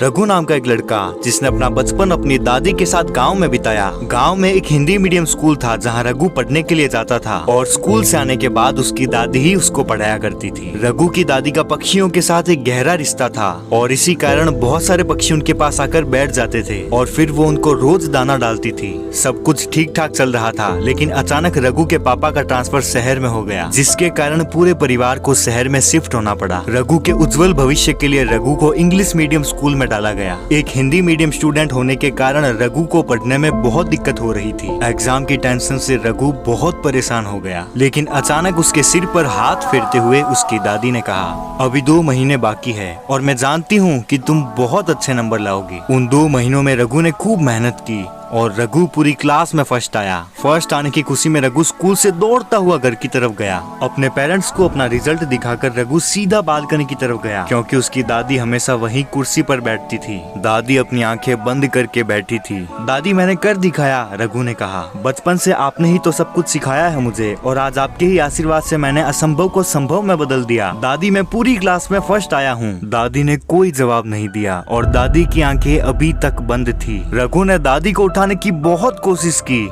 रघु नाम का एक लड़का जिसने अपना बचपन अपनी दादी के साथ गांव में बिताया। गांव में एक हिंदी मीडियम स्कूल था जहां रघु पढ़ने के लिए जाता था और स्कूल से आने के बाद उसकी दादी ही उसको पढ़ाया करती थी। रघु की दादी का पक्षियों के साथ एक गहरा रिश्ता था और इसी कारण बहुत सारे पक्षी उनके पास आकर बैठ जाते थे और फिर वो उनको रोज दाना डालती थी। सब कुछ ठीक ठाक चल रहा था, लेकिन अचानक रघु के पापा का ट्रांसफर शहर में हो गया, जिसके कारण पूरे परिवार को शहर में शिफ्ट होना पड़ा। रघु के उज्जवल भविष्य के लिए रघु को इंग्लिश मीडियम स्कूल में डाला गया। एक हिंदी मीडियम स्टूडेंट होने के कारण रघु को पढ़ने में बहुत दिक्कत हो रही थी। एग्जाम की टेंशन से रघु बहुत परेशान हो गया, लेकिन अचानक उसके सिर पर हाथ फेरते हुए उसकी दादी ने कहा, अभी 2 महीने बाकी है और मैं जानती हूँ कि तुम बहुत अच्छे नंबर लाओगी। उन 2 महीनों में रघु ने खूब मेहनत की और रघु पूरी क्लास में फर्स्ट आया। फर्स्ट आने की खुशी में रघु स्कूल से दौड़ता हुआ घर की तरफ गया। अपने पेरेंट्स को अपना रिजल्ट दिखाकर रघु सीधा बालकनी की तरफ गया, क्योंकि उसकी दादी हमेशा वहीं कुर्सी पर बैठती थी। दादी अपनी आंखें बंद करके बैठी थी। दादी, मैंने कर दिखाया, रघु ने कहा। बचपन से आपने ही तो सब कुछ सिखाया है मुझे और आज आपके ही आशीर्वाद से मैंने असंभव को संभव में बदल दिया। दादी, मैं पूरी क्लास में फर्स्ट आया हूँ। दादी ने कोई जवाब नहीं दिया और दादी की आंखें अभी तक बंद थी। रघु ने दादी को उठाने की बहुत कोशिश की,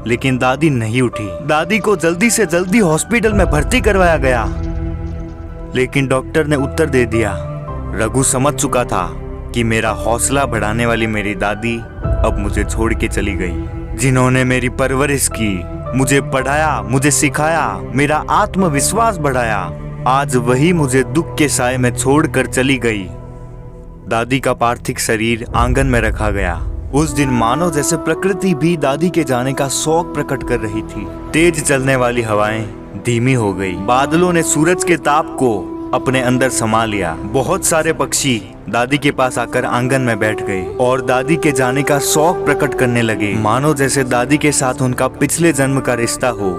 लेकिन दादी नहीं उठी। दादी को जल्दी से जल्दी हॉस्पिटल में भर्ती करवाया गया, लेकिन डॉक्टर ने उत्तर दे दिया। रघु समझ चुका था कि मेरा हौसला बढ़ाने वाली मेरी दादी अब मुझे छोड़ के चली गई, जिन्होंने मेरी परवरिश की, मुझे पढ़ाया, मुझे सिखाया, मेरा आत्मविश्वास बढ़ाया। आज वही मुझे दुख के साए में छोड़कर चली गई। दादी का पार्थिव शरीर आंगन में रखा गया। उस दिन मानो जैसे प्रकृति भी दादी के जाने का शोक प्रकट कर रही थी। तेज चलने वाली हवाएं धीमी हो गई। बादलों ने सूरज के ताप को अपने अंदर समा लिया। बहुत सारे पक्षी दादी के पास आकर आंगन में बैठ गए और दादी के जाने का शोक प्रकट करने लगे, मानो जैसे दादी के साथ उनका पिछले जन्म का रिश्ता हो।